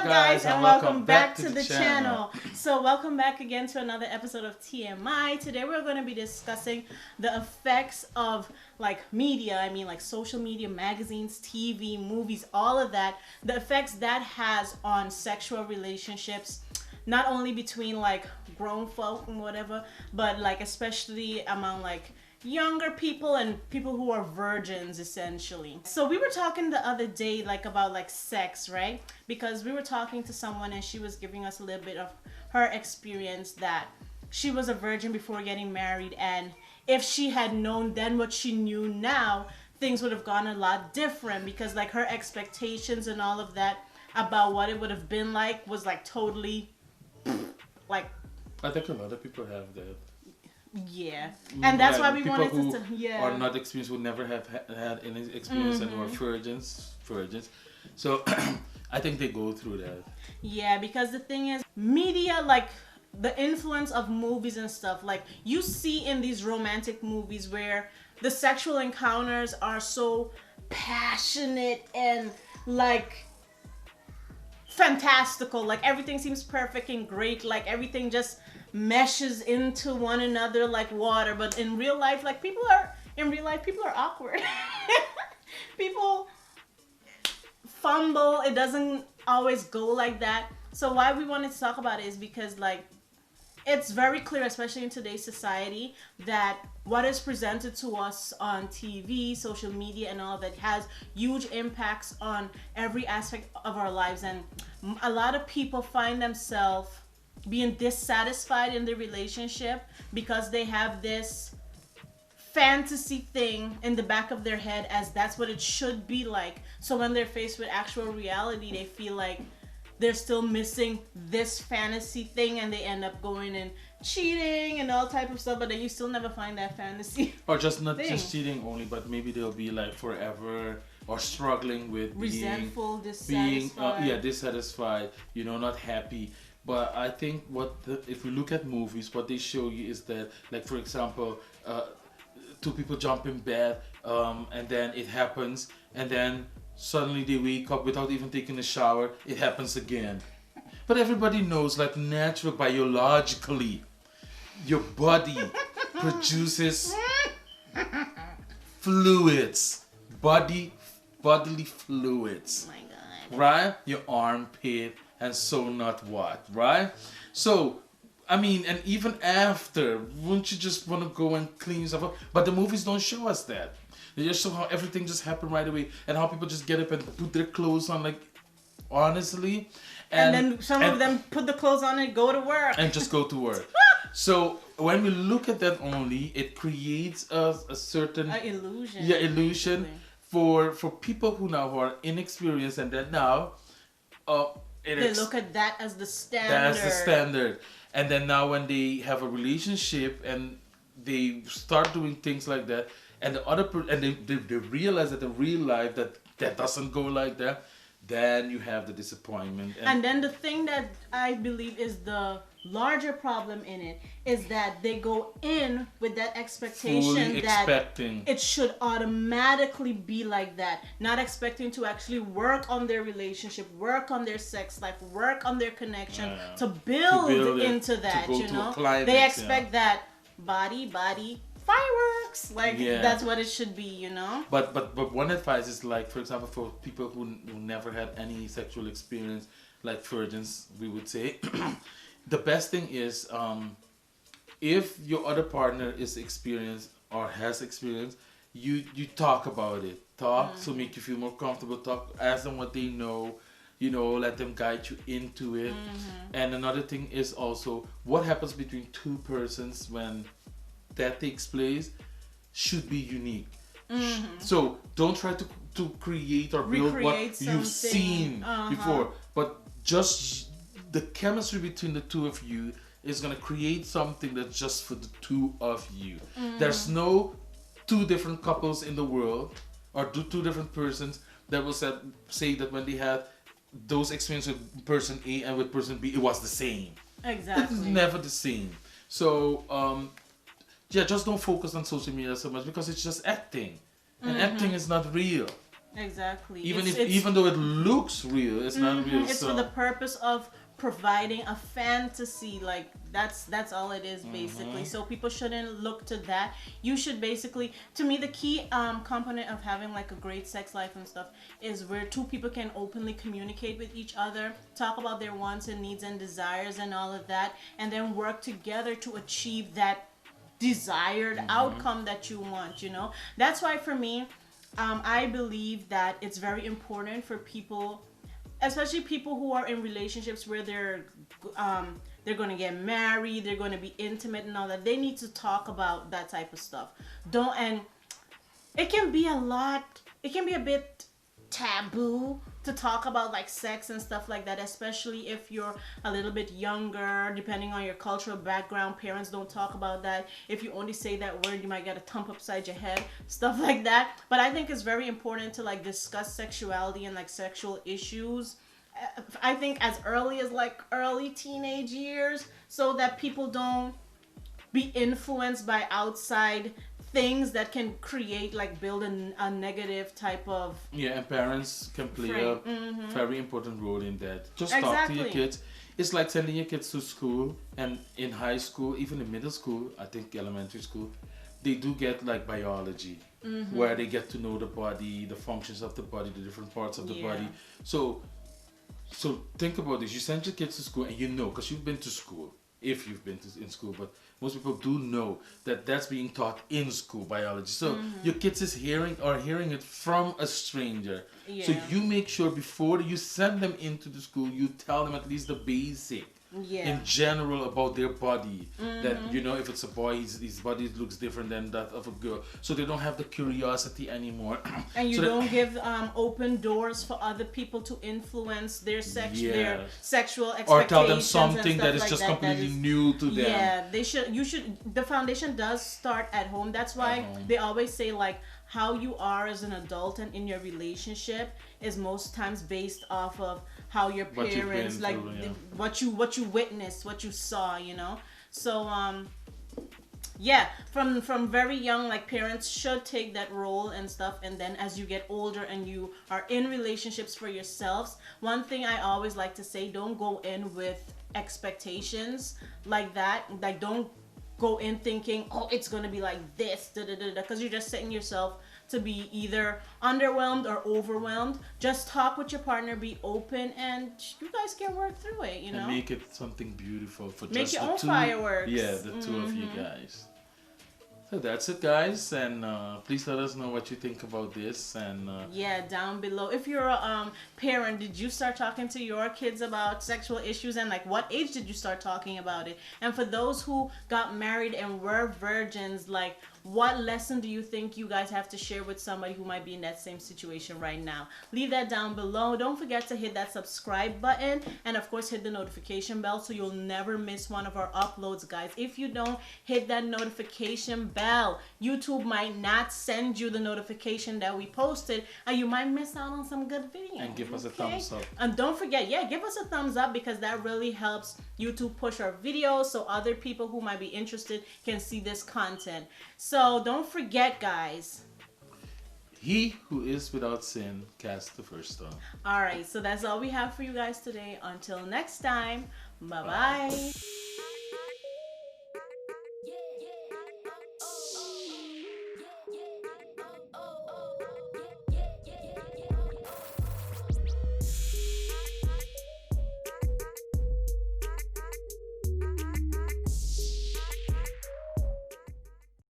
guys, and welcome back to the channel. So welcome back again to another episode of TMI. Today we're going to be discussing the effects of like media, I mean like social media, magazines, TV, movies, all of that, the effects that has on sexual relationships, not only between like grown folk and whatever, but like especially among like younger people and people who are virgins essentially. So we were talking the other day like about like sex, right? Because we were talking to someone and she was giving us a little bit of her experience that she was a virgin before getting married, and if she had known then what she knew now, things would have gone a lot different, because like her expectations and all of that about what it would have been like was like totally like, I think a lot of people have that. Yeah, and that's why we wanted to. Yeah. Are not experienced, would never have had any experience, and are virgins. So I think they go through that. Yeah, because the thing is, media, like the influence of movies and stuff, like you see in these romantic movies where the sexual encounters are so passionate and like fantastical, like everything seems perfect and great, like everything just meshes into one another like water. But in real life, like people are awkward. People fumble. It doesn't always go like that. So why we wanted to talk about it is because like it's very clear, especially in today's society, that what is presented to us on TV, social media, and all that has huge impacts on every aspect of our lives. And a lot of people find themselves being dissatisfied in their relationship because they have this fantasy thing in the back of their head as that's what it should be like. So when they're faced with actual reality, they feel like they're still missing this fantasy thing, and they end up going and cheating and all type of stuff, but then you still never find that fantasy. Or just not thing. Just cheating only, but maybe they'll be like forever or struggling with resentful, dissatisfied. Dissatisfied, not happy. But I think if we look at movies, what they show you is that, like for example, two people jump in bed, and then it happens, and then suddenly they wake up without even taking a shower. It happens again. But everybody knows, like biologically, your body produces fluids, bodily fluids. Oh my God. Right? Your armpit. And so not what, right? So, I mean, and even after, wouldn't you just want to go and clean yourself up? But the movies don't show us that. They just show how everything just happened right away, and how people just get up and put their clothes on, like, honestly. And then some of them put the clothes on and go to work. And just go to work. So, when we look at that only, it creates a certain... illusion. Yeah, illusion for people who are inexperienced, and then now... They look at that as the standard. That's the standard. And then now when they have a relationship and they start doing things like that, and the other they realize that in real life that doesn't go like that, then you have the disappointment. And then the thing that I believe is the larger problem in it is that they go in with that expectation that it should automatically be like that, not expecting to actually work on their relationship, work on their sex life, work on their connection, to build into that, climax, they expect that body fireworks, like that's what it should be, But one advice is, like, for example, for people who never had any sexual experience, like virgins, we would say, the best thing is, if your other partner is experienced or has experience, you talk about it. Talk to make you feel more comfortable. Talk, ask them what they know. Let them guide you into it. And another thing is also what happens between two persons when that takes place should be unique. So don't try to create or build what you've seen before, but just the chemistry between the two of you is going to create something that's just for the two of you. There's no two different couples in the world or two different persons that will say that when they had those experiences with person A and with person B, it was the same. Exactly. It's never the same. So, just don't focus on social media so much, because it's just acting. And acting is not real. Exactly. Even though it looks real, it's not real. It's so. for the purpose of providing a fantasy. Like that's all it is basically. So people shouldn't look to that. You should basically, to me, the key component of having like a great sex life and stuff is where two people can openly communicate with each other, talk about their wants and needs and desires and all of that, and then work together to achieve that desired outcome that you want. That's why for me, I believe that it's very important for people, especially people who are in relationships where they're going to get married, they're going to be intimate and all that. They need to talk about that type of stuff. And it can be a bit taboo to talk about like sex and stuff like that, especially if you're a little bit younger. Depending on your cultural background, parents don't talk about that. If you only say that word, you might get a thump upside your head, stuff like that. But I think it's very important to like discuss sexuality and like sexual issues, I think as early as like early teenage years, so that people don't be influenced by outside things that can create like build a negative type of. And parents can play a very important role in that. Just Exactly. talk to your kids. It's like sending your kids to school, and in high school, even in middle school, I think elementary school, they do get like biology, where they get to know the body, the functions of the body, the different parts of the body. So think about this. You send your kids to school, and because you've been to school, if you've been in school, but most people do know that that's being taught in school, biology. So your kids is hearing it from a stranger. So you make sure before you send them into the school, you tell them at least the basic. In general about their body, that if it's a boy, his body looks different than that of a girl, so they don't have the curiosity anymore. And you don't give open doors for other people to influence their their sexual expectations, or tell them something that is like just that, completely new to them. The foundation does start at home. That's why they always say like how you are as an adult and in your relationship is most times based off of how your parents what you witnessed, what you saw, So from very young, like parents should take that role and stuff. And then as you get older and you are in relationships for yourselves, one thing I always like to say, don't go in with expectations like that. Like don't go in thinking, oh, it's gonna be like this, because you're just setting yourself to be either underwhelmed or overwhelmed. Just talk with your partner, be open, and you guys can work through it, And make it something beautiful for make just your the own two. fireworks. Yeah, the two of you guys. So that's it, guys, and please let us know what you think about this. And down below. If you're a parent, did you start talking to your kids about sexual issues, and like what age did you start talking about it? And for those who got married and were virgins, like what lesson do you think you guys have to share with somebody who might be in that same situation right now? Leave that down below. Don't forget to hit that subscribe button, and of course hit the notification bell so you'll never miss one of our uploads, guys. If you don't hit that notification bell, YouTube might not send you the notification that we posted, and you might miss out on some good videos. And give us a thumbs up. And don't forget, give us a thumbs up, because that really helps YouTube push our videos so other people who might be interested can see this content. So don't forget, guys. He who is without sin cast the first stone. Alright, so that's all we have for you guys today. Until next time, bye-bye.